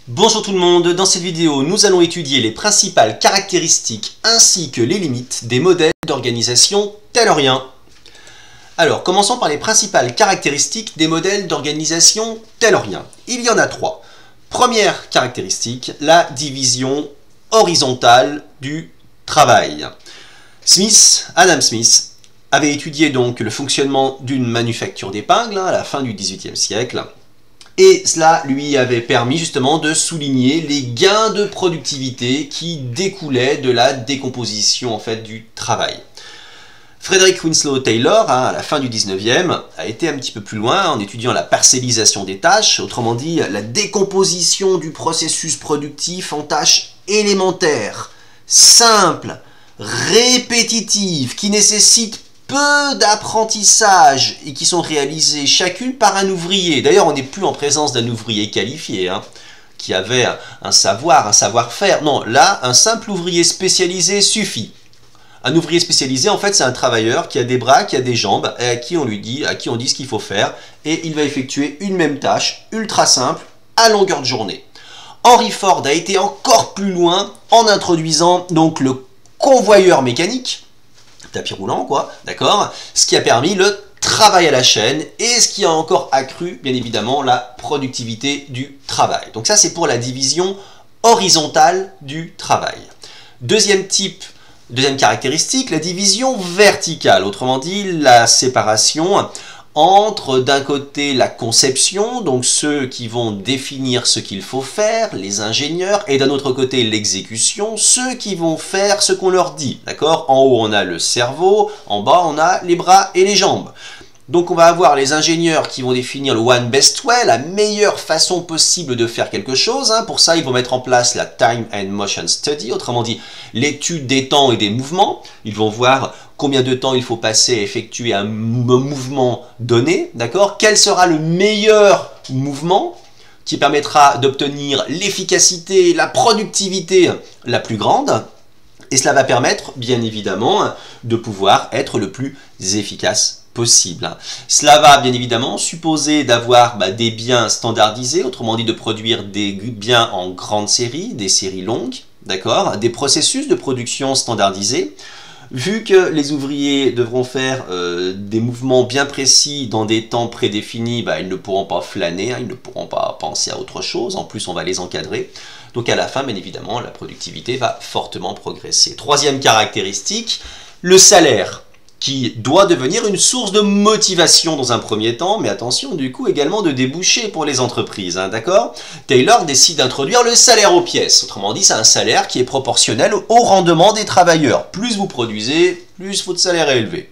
Bonjour tout le monde, dans cette vidéo nous allons étudier les principales caractéristiques ainsi que les limites des modèles d'organisation tayloriens. Alors commençons par les principales caractéristiques des modèles d'organisation tayloriens. Il y en a trois. Première caractéristique, la division horizontale du travail. Adam Smith, avait étudié donc le fonctionnement d'une manufacture d'épingles à la fin du XVIIIe siècle. Et cela lui avait permis justement de souligner les gains de productivité qui découlaient de la décomposition en fait du travail. Frederick Winslow Taylor, à la fin du 19e, a été un petit peu plus loin en étudiant la parcellisation des tâches, autrement dit la décomposition du processus productif en tâches élémentaires, simples, répétitives, qui nécessitent peu d'apprentissage et qui sont réalisées chacune par un ouvrier. D'ailleurs, on n'est plus en présence d'un ouvrier qualifié, qui avait un savoir-faire. Non, là, un simple ouvrier spécialisé suffit. Un ouvrier spécialisé, en fait, c'est un travailleur qui a des bras, qui a des jambes, et à qui on dit ce qu'il faut faire, et il va effectuer une même tâche, ultra simple, à longueur de journée. Henry Ford a été encore plus loin en introduisant donc le convoyeur mécanique, tapis roulant quoi, d'accord, ce qui a permis le travail à la chaîne et ce qui a encore accru bien évidemment la productivité du travail. Donc ça c'est pour la division horizontale du travail. Deuxième caractéristique, la division verticale, autrement dit la séparation entre d'un côté la conception, donc ceux qui vont définir ce qu'il faut faire, les ingénieurs, et d'un autre côté l'exécution, ceux qui vont faire ce qu'on leur dit, d'accord? En haut on a le cerveau, en bas on a les bras et les jambes. Donc on va avoir les ingénieurs qui vont définir le one best way, la meilleure façon possible de faire quelque chose. Pour ça, ils vont mettre en place la Time and Motion Study, autrement dit l'étude des temps et des mouvements. Ils vont voir combien de temps il faut passer à effectuer un mouvement donné, d'accord? Quel sera le meilleur mouvement qui permettra d'obtenir l'efficacité, la productivité la plus grande. Et cela va permettre, bien évidemment, de pouvoir être le plus efficace possible. Cela va bien évidemment supposer d'avoir des biens standardisés, autrement dit de produire des biens en grande série, des séries longues, d'accord, des processus de production standardisés. Vu que les ouvriers devront faire des mouvements bien précis dans des temps prédéfinis, ils ne pourront pas flâner, ils ne pourront pas penser à autre chose, en plus on va les encadrer. Donc à la fin, bien évidemment, la productivité va fortement progresser. Troisième caractéristique, le salaire, qui doit devenir une source de motivation dans un premier temps, mais attention du coup également de débouchés pour les entreprises, d'accord? Taylor décide d'introduire le salaire aux pièces, autrement dit c'est un salaire qui est proportionnel au rendement des travailleurs. Plus vous produisez, plus votre salaire est élevé.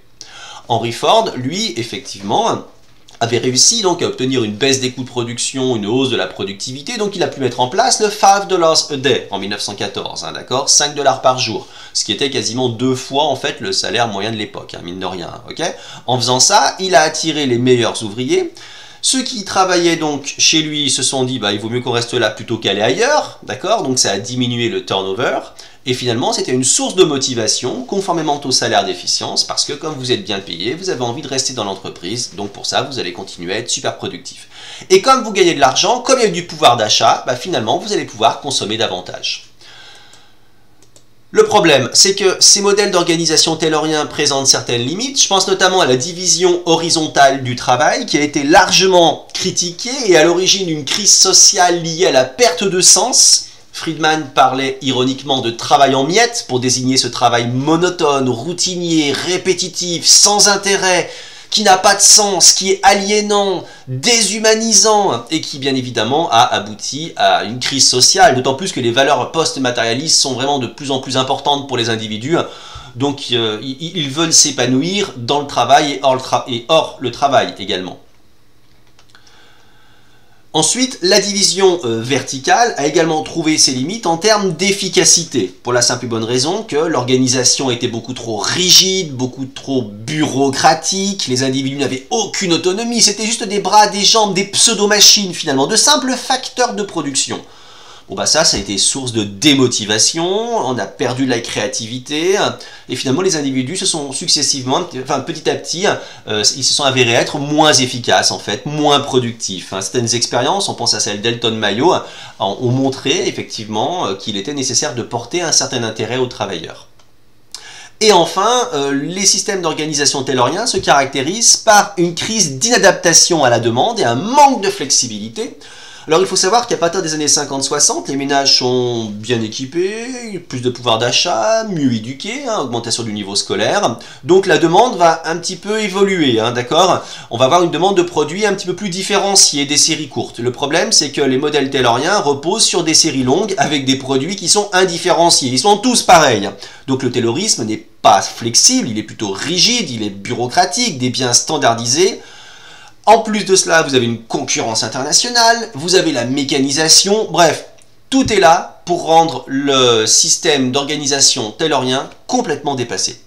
Henry Ford, lui, effectivement, avait réussi donc à obtenir une baisse des coûts de production, une hausse de la productivité, donc il a pu mettre en place le $5 a day en 1914, d'accord, 5 $ par jour, ce qui était quasiment 2 fois en fait le salaire moyen de l'époque, mine de rien, ok. En faisant ça, il a attiré les meilleurs ouvriers. Ceux qui travaillaient donc chez lui se sont dit il vaut mieux qu'on reste là plutôt qu'aller ailleurs, d'accord, donc ça a diminué le turnover. Et finalement, c'était une source de motivation, conformément au salaire d'efficience, parce que comme vous êtes bien payé, vous avez envie de rester dans l'entreprise, donc pour ça, vous allez continuer à être super productif. Et comme vous gagnez de l'argent, comme il y a du pouvoir d'achat, finalement, vous allez pouvoir consommer davantage. Le problème, c'est que ces modèles d'organisation tayloriens présentent certaines limites. Je pense notamment à la division horizontale du travail, qui a été largement critiquée et à l'origine d'une crise sociale liée à la perte de sens. Friedman parlait ironiquement de travail en miettes pour désigner ce travail monotone, routinier, répétitif, sans intérêt, qui n'a pas de sens, qui est aliénant, déshumanisant et qui bien évidemment a abouti à une crise sociale, d'autant plus que les valeurs post-matérialistes sont vraiment de plus en plus importantes pour les individus. Donc ils veulent s'épanouir dans le travail et hors le travail également. Ensuite, la division verticale a également trouvé ses limites en termes d'efficacité, pour la simple et bonne raison que l'organisation était beaucoup trop rigide, beaucoup trop bureaucratique, les individus n'avaient aucune autonomie, c'était juste des bras, des jambes, des pseudo-machines finalement, de simples facteurs de production. Bon bah ça a été source de démotivation, on a perdu de la créativité, et finalement les individus se sont successivement, enfin petit à petit, ils se sont avérés être moins efficaces en fait, moins productifs. Certaines expériences, on pense à celle d'Elton Mayo, ont montré effectivement qu'il était nécessaire de porter un certain intérêt aux travailleurs. Et enfin, les systèmes d'organisation tayloriens se caractérisent par une crise d'inadaptation à la demande et un manque de flexibilité. Alors il faut savoir qu'à partir des années 50-60, les ménages sont bien équipés, plus de pouvoir d'achat, mieux éduqués, augmentation du niveau scolaire. Donc la demande va un petit peu évoluer, d'accord ? On va avoir une demande de produits un petit peu plus différenciée, des séries courtes. Le problème, c'est que les modèles tayloriens reposent sur des séries longues avec des produits qui sont indifférenciés. Ils sont tous pareils. Donc le taylorisme n'est pas flexible, il est plutôt rigide, il est bureaucratique, des biens standardisés. En plus de cela, vous avez une concurrence internationale, vous avez la mécanisation, bref, tout est là pour rendre le système d'organisation taylorien complètement dépassé.